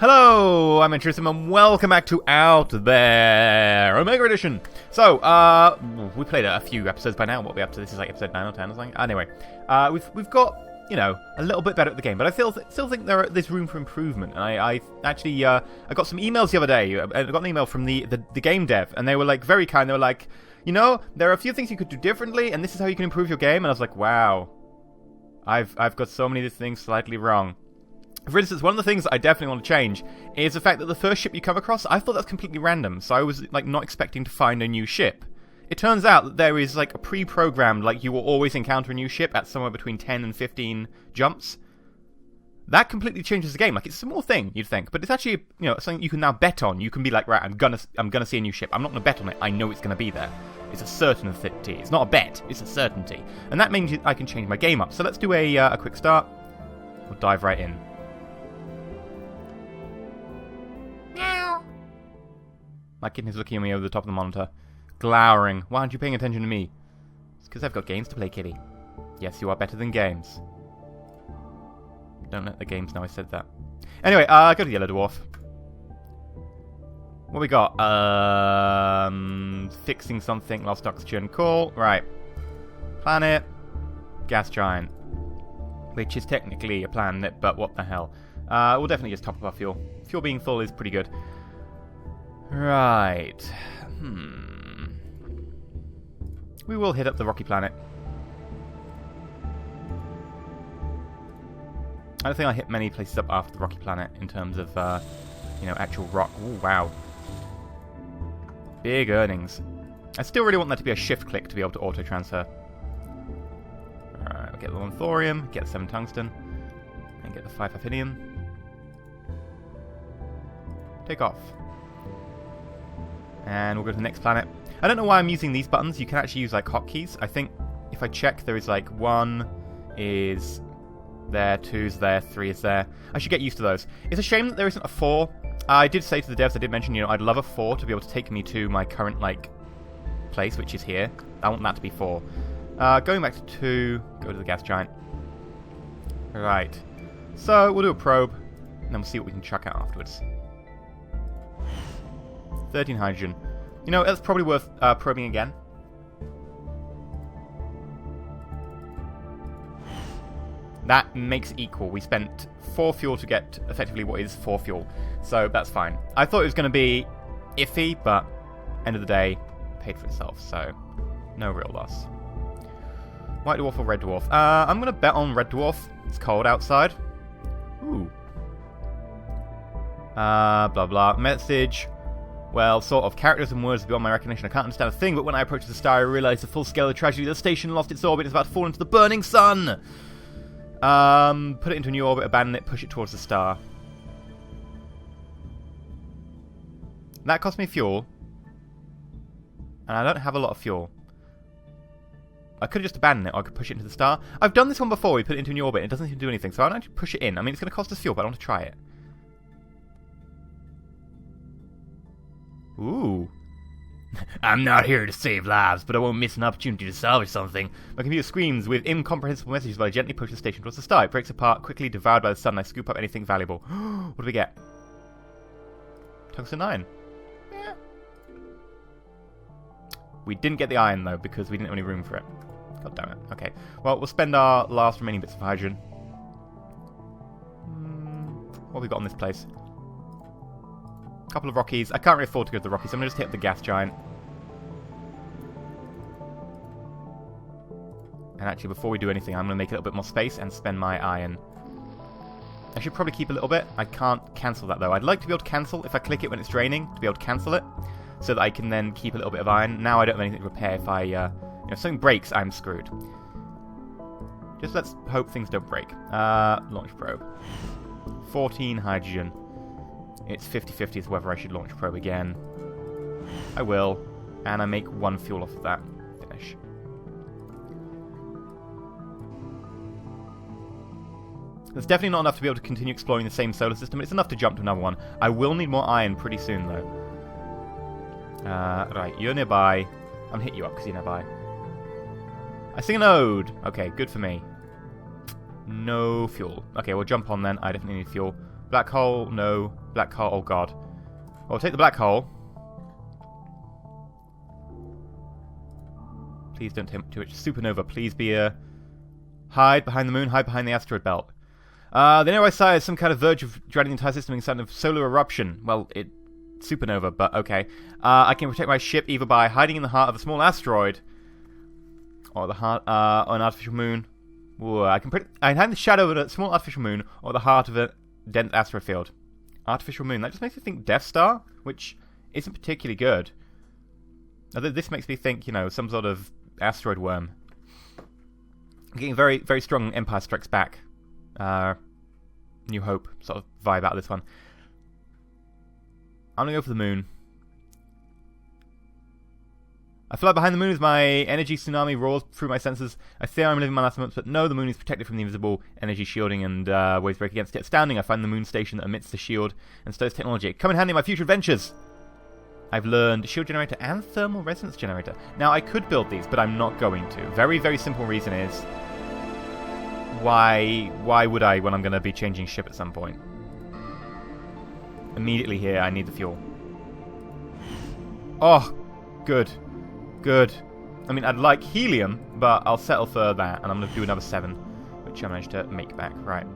Hello, I'm EnterElysium and welcome back to Out There Omega Edition. So, we played a few episodes by now. What are we up to? This is like episode 9 or 10 or something. Anyway, we've got, you know, a little bit better at the game, but I still think there's room for improvement. And I actually I got some emails the other day. I got an email from the game dev, and they were like very kind. They were like, you know, there are a few things you could do differently, and this is how you can improve your game. And I was like, wow, I've got so many of these things slightly wrong. For instance, one of the things that I definitely want to change is the fact that the first ship you come across, I thought that's completely random, so I was like not expecting to find a new ship. It turns out that there is like a pre-programmed, like you will always encounter a new ship at somewhere between 10 and 15 jumps. That completely changes the game. Like, it's a small thing, you'd think, but it's actually, you know, something you can now bet on. You can be like, right, I'm gonna see a new ship. I'm not gonna bet on it. I know it's gonna be there. It's a certainty. It's not a bet. It's a certainty, and that means I can change my game up. So let's do a quick start. We'll dive right in. My kitten is looking at me over the top of the monitor, glowering. Why aren't you paying attention to me? It's because I've got games to play, kitty. Yes, you are better than games. Don't let the games know I said that. Anyway, go to the Yellow Dwarf. What we got? Fixing something, lost oxygen. Cool. Right. Planet. Gas giant. Which is technically a planet, but what the hell. We'll definitely just top up our fuel. Fuel being full is pretty good. Right. We will hit up the rocky planet. I don't think I hit many places up after the rocky planet in terms of, you know, actual rock. Ooh, wow. Big earnings. I still really want that to be a shift click to be able to auto-transfer. Alright, we'll get the 1 thorium, get the 7 tungsten, and get the 5 hafnium. Take off. And we'll go to the next planet. I don't know why I'm using these buttons. You can actually use like hotkeys. I think if I check, there is like 1 is there, 2's there, 3 is there. I should get used to those. It's a shame that there isn't a 4. I did say to the devs, I did mention, you know, I'd love a 4 to be able to take me to my current like place, which is here. I want that to be 4. Going back to 2, go to the gas giant. Right. So we'll do a probe, and then we'll see what we can chuck out afterwards. 13 hydrogen. You know, that's probably worth probing again. That makes it equal. We spent 4 fuel to get effectively what is 4 fuel. So that's fine. I thought it was going to be iffy, but end of the day, paid for itself. So no real loss. White dwarf or red dwarf? I'm going to bet on red dwarf. It's cold outside. Ooh. Blah blah. Message. Well, sort of. Characters and words beyond my recognition. I can't understand a thing, but when I approach the star, I realize the full scale of the tragedy. The station lost its orbit. It's about to fall into the burning sun. Put it into a new orbit, abandon it, push it towards the star. That cost me fuel. And I don't have a lot of fuel. I could have just abandoned it, or I could push it into the star. I've done this one before. We put it into a new orbit. It doesn't seem to do anything, so I don't actually push it in. I mean, it's going to cost us fuel, but I want to try it. Ooh. I'm not here to save lives, but I won't miss an opportunity to salvage something. My computer screams with incomprehensible messages while I gently push the station towards the star. It breaks apart, quickly devoured by the sun. I scoop up anything valuable. What do we get? Tungsten 9. Yeah. We didn't get the iron, though, because we didn't have any room for it. God damn it. Okay. Well, we'll spend our last remaining bits of hydrogen. What have we got on this place? Couple of Rockies. I can't really afford to go to the Rockies, so I'm going to just hit up the gas giant. And actually, before we do anything, I'm going to make a little bit more space and spend my iron. I should probably keep a little bit. I can't cancel that, though. I'd like to be able to cancel, if I click it when it's draining, to be able to cancel it, so that I can then keep a little bit of iron. Now I don't have anything to repair. If if something breaks, I'm screwed. Just let's hope things don't break. Launch probe. 14 hydrogen. It's 50-50 as whether I should launch probe again. I will. And I make 1 fuel off of that. Finish. That's definitely not enough to be able to continue exploring the same solar system, but it's enough to jump to another one. I will need more iron pretty soon, though. Right, you're nearby. I'm going to hit you up because you're nearby. I sing an ode. Okay, good for me. No fuel. Okay, we'll jump on then. I definitely need fuel. Black hole, no. Black hole, oh god. Well, I'll take the black hole. Please don't take too much supernova. Please be a... Hide behind the moon, hide behind the asteroid belt. The nearby side is some kind of verge of dreading the entire system in some kind of solar eruption. Well, supernova, but okay. I can protect my ship either by hiding in the heart of a small asteroid, or the heart of an artificial moon. Ooh, I can hide in the shadow of a small artificial moon, or the heart of a dense asteroid field. Artificial moon. That just makes me think Death Star, which isn't particularly good. This makes me think, you know, some sort of asteroid worm. I'm getting very, very strong Empire Strikes Back, New Hope sort of vibe out of this one. I'm gonna go for the moon. I fly behind the moon as my energy tsunami roars through my senses. I fear I'm living my last moments, but no, the moon is protected from the invisible energy shielding and waves break against it. Astounding, I find the moon station that emits the shield and stores technology. Come in handy in my future adventures! I've learned shield generator and thermal resonance generator. Now, I could build these, but I'm not going to. Very, very simple reason is... Why would I when I'm going to be changing ship at some point? Immediately here, I need the fuel. Oh, good. Good. I mean, I'd like helium, but I'll settle for that, and I'm going to do another 7, which I managed to make back. Right.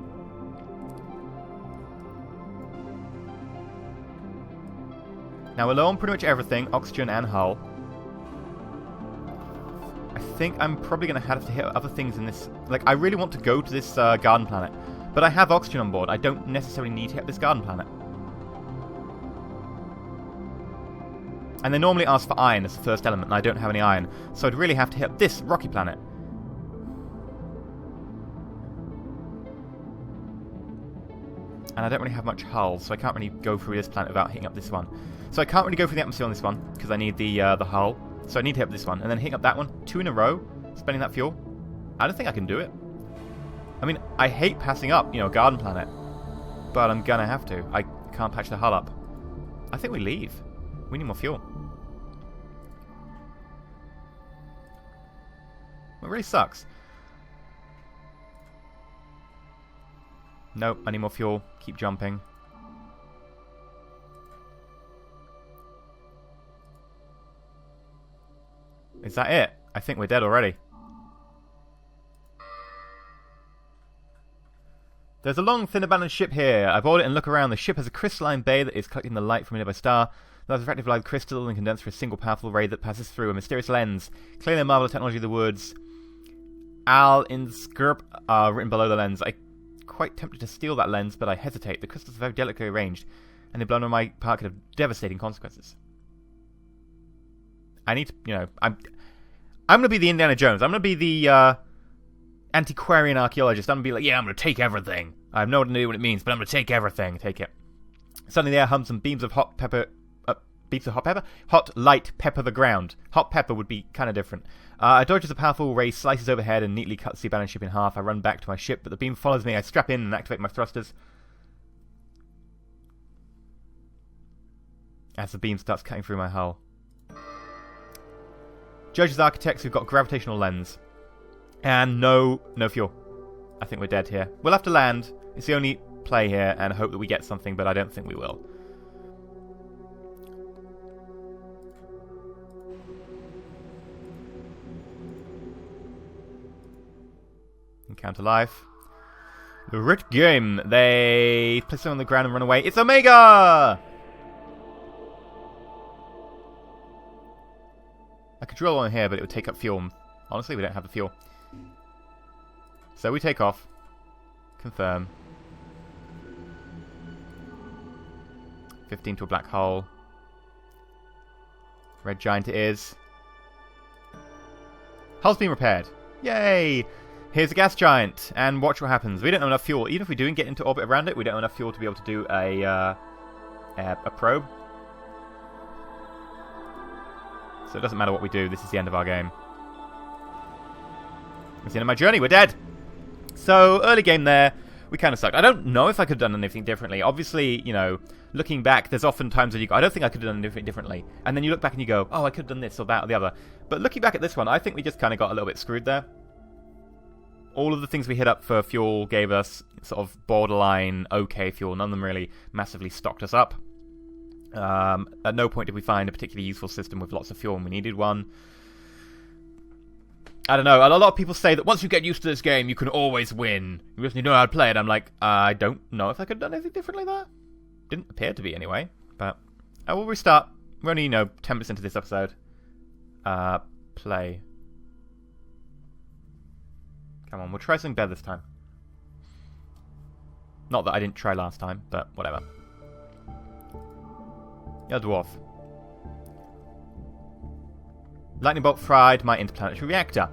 Now, we're low on pretty much everything, oxygen and hull. I think I'm probably going to have to hit other things in this... Like, I really want to go to this garden planet, but I have oxygen on board. I don't necessarily need to hit this garden planet. And they normally ask for iron as the first element, and I don't have any iron. So I'd really have to hit this rocky planet. And I don't really have much hull, so I can't really go through this planet without hitting up this one. So I can't really go through the atmosphere on this one, because I need the hull. So I need to hit up this one, and then hitting up that one, 2 in a row, spending that fuel. I don't think I can do it. I mean, I hate passing up, you know, a garden planet. But I'm gonna have to. I can't patch the hull up. I think we leave. We need more fuel. It really sucks. Nope, I need more fuel. Keep jumping. Is that it? I think we're dead already. There's a long, thin, abandoned ship here. I board it and look around. The ship has a crystalline bay that is collecting the light from a nearby star. That is refracted light crystal and condensed for a single powerful ray that passes through a mysterious lens. Clearly a marvel of technology. The words Al Inscrip are written below the lens. I'm quite tempted to steal that lens, but I hesitate. The crystals are very delicately arranged, and they blown on my part could have devastating consequences. I need to, you know, I'm going to be the Indiana Jones. I'm going to be the antiquarian archaeologist. I'm going to be like, yeah, I'm going to take everything. I have no idea what it means, but I'm going to take everything. Take it. Suddenly the air hums and beams of hot pepper... beams of hot pepper? Hot light pepper the ground. Hot pepper would be kind of different. I dodge as a powerful ray slices overhead and neatly cuts the abandoned ship in half. I run back to my ship, but the beam follows me. I strap in and activate my thrusters. As the beam starts cutting through my hull. Judge as architects, we've got gravitational lens. And no fuel. I think we're dead here. We'll have to land. It's the only play here and hope that we get something, but I don't think we will. Encounter life. The Rit Game. They place it on the ground and run away. It's Omega! I could drill on here, but it would take up fuel. Honestly, we don't have the fuel. So we take off. Confirm. 15 to a black hole. Red giant it is. Hull's been repaired. Yay! Here's a gas giant, and watch what happens. We don't have enough fuel. Even if we do get into orbit around it, we don't have enough fuel to be able to do a probe. So it doesn't matter what we do. This is the end of our game. It's the end of my journey. We're dead. So, early game there. We kind of sucked. I don't know if I could have done anything differently. Obviously, you know, looking back, there's often times when you go, I don't think I could have done anything differently. And then you look back and you go, oh, I could have done this or that or the other. But looking back at this one, I think we just kind of got a little bit screwed there. All of the things we hit up for fuel gave us sort of borderline okay fuel. None of them really massively stocked us up. At no point did we find a particularly useful system with lots of fuel when we needed one. I don't know. A lot of people say that once you get used to this game, you can always win. You just need to know how to play it. I'm like, I don't know if I could have done anything differently there. Didn't appear to be anyway. But I will restart. We're only, 10 minutes into this episode. Play. Come on, we'll try something better this time. Not that I didn't try last time, but whatever. Yeah, dwarf. Lightning bolt fried my interplanetary reactor.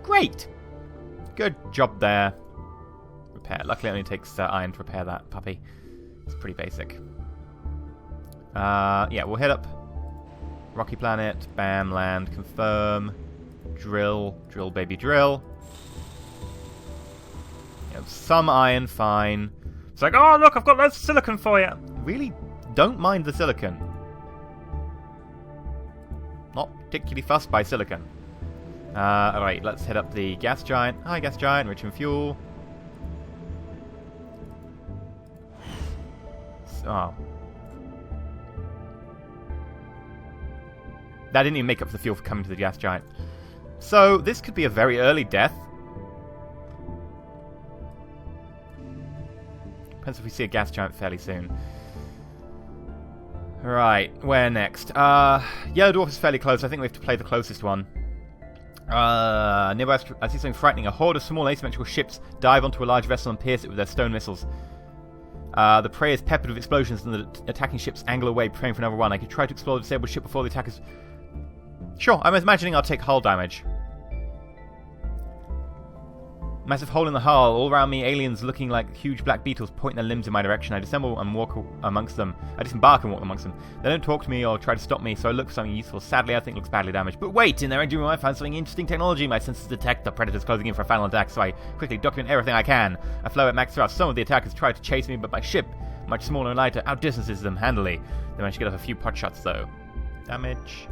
Great! Good job there. Repair. Luckily it only takes iron to repair that puppy. It's pretty basic. Yeah, we'll hit up Rocky Planet. Bam, land, confirm. Drill. Drill, baby, drill. Some iron, fine. It's like, oh look, I've got loads of silicon for you. Really don't mind the silicon. Not particularly fussed by silicon. Alright, let's hit up the gas giant. Hi, gas giant, rich in fuel. Oh. That didn't even make up for the fuel for coming to the gas giant. So, this could be a very early death. Depends if we see a gas giant fairly soon. Right, where next? Yellow Dwarf is fairly close. I think we have to play the closest one. Nearby, I see something frightening. A horde of small asymmetrical ships dive onto a large vessel and pierce it with their stone missiles. The prey is peppered with explosions and the attacking ships angle away, praying for another one. I could try to explode the disabled ship before the attackers... Sure, I'm imagining I'll take hull damage. Massive hole in the hull. All around me, aliens looking like huge black beetles pointing their limbs in my direction. I dissemble and walk amongst them. I disembark and walk amongst them. They don't talk to me or try to stop me, so I look for something useful. Sadly, I think it looks badly damaged. But wait! In their engine room, I found something interesting technology. My senses detect the predators closing in for a final attack, so I quickly document everything I can. I flow at max thrust. Some of the attackers try to chase me, but my ship, much smaller and lighter, outdistances them handily. They manage to get off a few pot shots, though. Damage.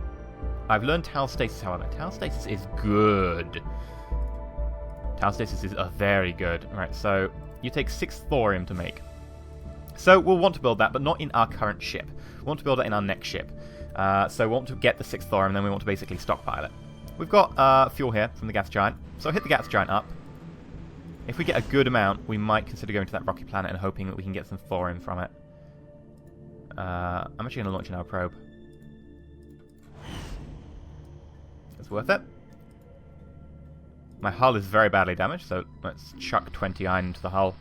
I've learned Tal Stasis, however. Tal Stasis is good. Tal Stasis is very good. Right, so you take 6 thorium to make. So we'll want to build that, but not in our current ship. We want to build it in our next ship. So we want to get the 6 thorium, and then we want to basically stockpile it. We've got fuel here from the gas giant, so hit the gas giant up. If we get a good amount, we might consider going to that rocky planet and hoping that we can get some thorium from it. I'm actually going to launch another probe. It's worth it. My hull is very badly damaged, so let's chuck 20 iron into the hull.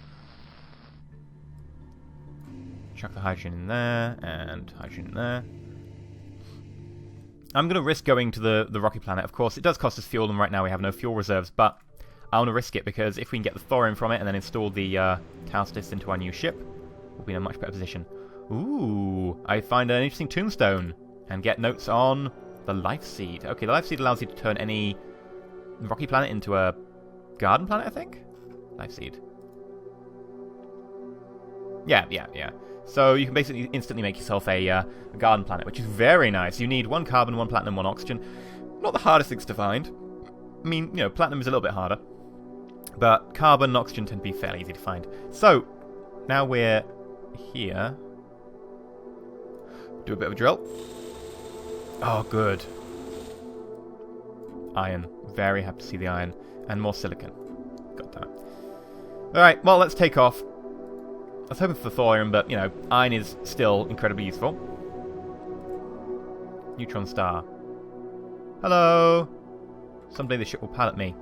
Chuck the hydrogen in there, and hydrogen in there. I'm going to risk going to the rocky planet. Of course, it does cost us fuel, and right now we have no fuel reserves, but I want to risk it because if we can get the thorium from it and then install the Taustis into our new ship, we'll be in a much better position. Ooh, I find an interesting tombstone and get notes on the life seed. Okay, the life seed allows you to turn any rocky planet into a garden planet, I think? Life seed. Yeah. So you can basically instantly make yourself a garden planet, which is very nice. You need 1 carbon, 1 platinum, 1 oxygen. Not the hardest things to find. I mean, platinum is a little bit harder. But carbon and oxygen tend to be fairly easy to find. So, now we're here. Do a bit of a drill. Oh, good. Iron. Very happy to see the iron. And more silicon. God damn it. Alright, well, let's take off. I was hoping for thorium, but, iron is still incredibly useful. Neutron star. Hello! Someday the ship will pilot me.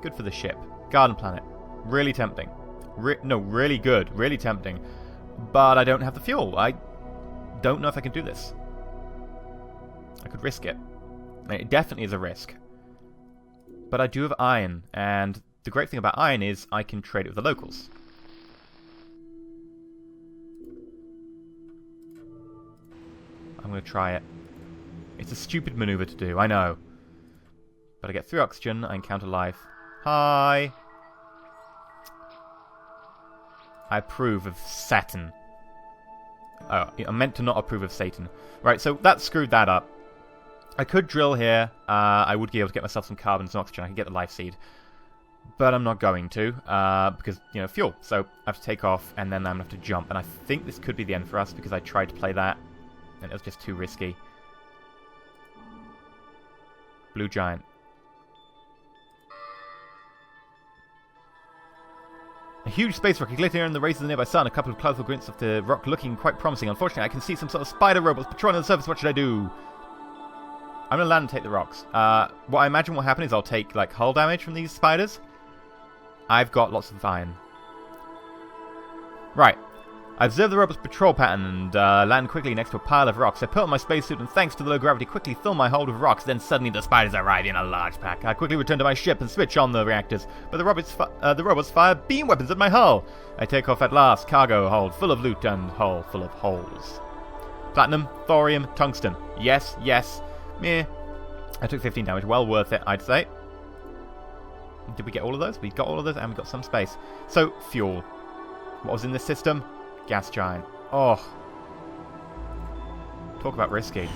Good for the ship. Garden planet. Really tempting. Really good. Really tempting. But I don't have the fuel. I don't know if I can do this. I could risk it. It definitely is a risk. But I do have iron, and the great thing about iron is I can trade it with the locals. I'm going to try it. It's a stupid maneuver to do, I know. But I get 3 oxygen, I encounter life. Hi! I approve of Saturn. Oh, I meant to not approve of Satan. Right, so that screwed that up. I could drill here. I would be able to get myself some carbon and some oxygen. I could get the life seed. But I'm not going to, because, you know, fuel. So I have to take off, and then I'm going to have to jump. And I think this could be the end for us, because I tried to play that, and it was just too risky. Blue Giant. A huge space rocket glittering in the rays of the nearby sun. A couple of colourful glints of the rock looking quite promising. Unfortunately, I can see some sort of spider robots patrolling on the surface. What should I do? I'm going to land and take the rocks. What I imagine will happen is I'll take, like, hull damage from these spiders. I've got lots of iron. Right. I observe the robot's patrol pattern and land quickly next to a pile of rocks. I put on my spacesuit and thanks to the low gravity quickly fill my hold with rocks. Then suddenly the spiders arrive in a large pack. I quickly return to my ship and switch on the reactors. But the robots fire beam weapons at my hull. I take off at last. Cargo hold full of loot and hull full of holes. Platinum, thorium, tungsten. Yes, yes. Meh. I took 15 damage. Well worth it, I'd say. Did we get all of those? We got all of those and we got some space. So, fuel. What was in this system? Gas giant. Oh. Talk about risky.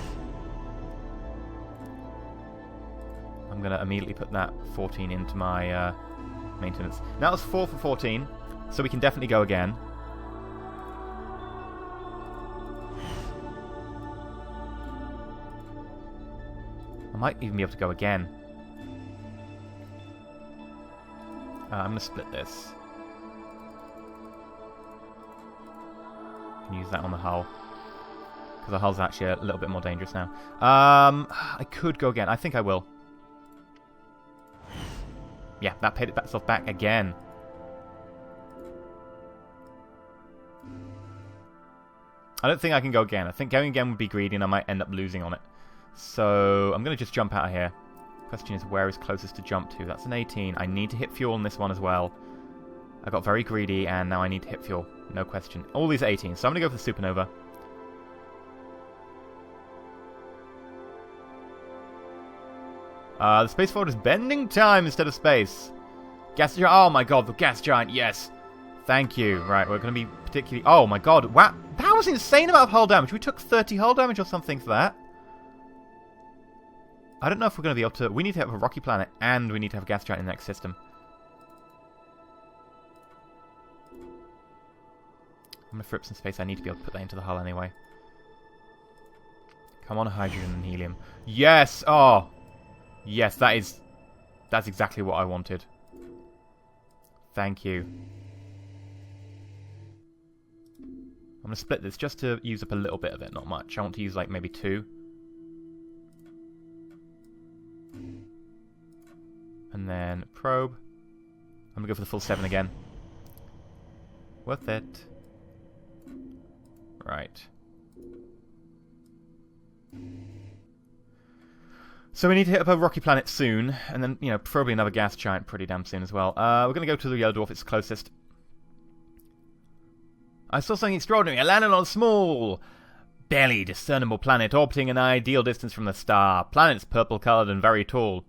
I'm going to immediately put that 14 into my maintenance. Now it's 4 for 14, so we can definitely go again. I might even be able to go again. I'm going to split this. Can use that on the hull. Because the hull's actually a little bit more dangerous now. I could go again. I think I will. Yeah, that paid itself back again. I don't think I can go again. I think going again would be greedy and I might end up losing on it. So, I'm going to just jump out of here. Question is, where is closest to jump to? That's an 18. I need to hit fuel on this one as well. I got very greedy, and now I need to hit fuel. No question. All these are 18, so I'm going to go for the supernova. The space forward is bending time instead of space. Gas giant. Oh my god, the gas giant, yes. Thank you. Right, we're going to be particularly... Oh my god, wow. That was insane amount of hull damage. We took 30 hull damage or something for that. I don't know if we're going to be able to... We need to have a rocky planet, and we need to have a gas giant in the next system. I'm going to free up some space. I need to be able to put that into the hull anyway. Come on, hydrogen and helium. Yes! Oh! Yes, that's exactly what I wanted. Thank you. I'm going to split this just to use up a little bit of it, not much. I want to use like maybe 2. And then probe. I'm going to go for the full 7 again. Worth it. Right. So we need to hit up a rocky planet soon, and then, you know, probably another gas giant pretty damn soon as well. We're going to go to the yellow dwarf, it's closest. I saw something extraordinary. I landed on a small, barely discernible planet orbiting an ideal distance from the star. Planets purple-coloured and very tall.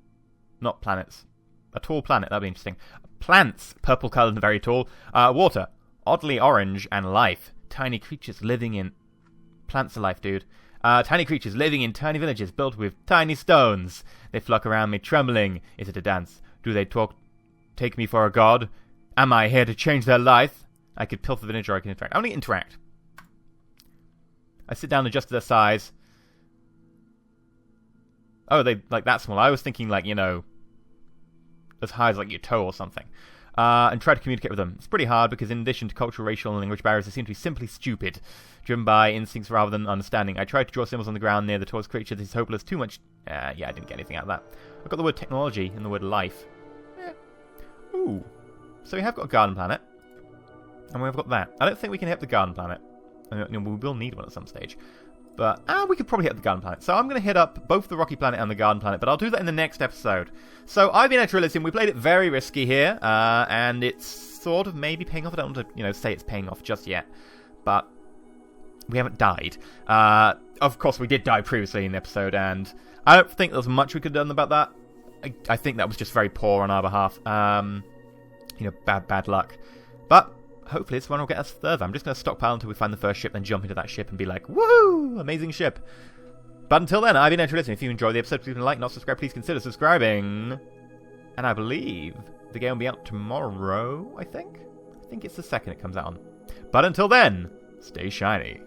Not planets. A tall planet, that'd be interesting. Plants, purple-coloured and very tall. Water, oddly orange, and life. Tiny creatures living in... Plants are life, dude. Tiny creatures living in tiny villages built with tiny stones. They flock around me, trembling. Is it a dance? Do they take me for a god? Am I here to change their life? I could pilfer the village or I can interact. I want to interact. I sit down and adjust their size. Oh, they like that small. I was thinking like, you know, as high as like your toe or something. And try to communicate with them. It's pretty hard because in addition to cultural, racial, and language barriers, they seem to be simply stupid, driven by instincts rather than understanding. I tried to draw symbols on the ground near the tallest creature. This is hopeless. Too much... yeah, I didn't get anything out of that. I've got the word technology and the word life. Ooh. So we have got a garden planet. And we've got that. I don't think we can hit the garden planet. I mean, we will need one at some stage. But we could probably hit the garden planet. So I'm going to hit up both the rocky planet and the garden planet. But I'll do that in the next episode. So I've been EnterElysium. We played it very risky here. And it's sort of maybe paying off. I don't want to, say it's paying off just yet. But we haven't died. Of course, we did die previously in the episode. And I don't think there's much we could have done about that. I think that was just very poor on our behalf. Bad luck. But... hopefully this one will get us further. I'm just going to stockpile until we find the first ship, then jump into that ship and be like, woohoo! Amazing ship. But until then, I've been EnterElysium. If you enjoyed the episode, please like, not subscribe, please consider subscribing. And I believe The game will be out tomorrow, I think? I think it's the 2nd it comes out on. But until then, stay shiny.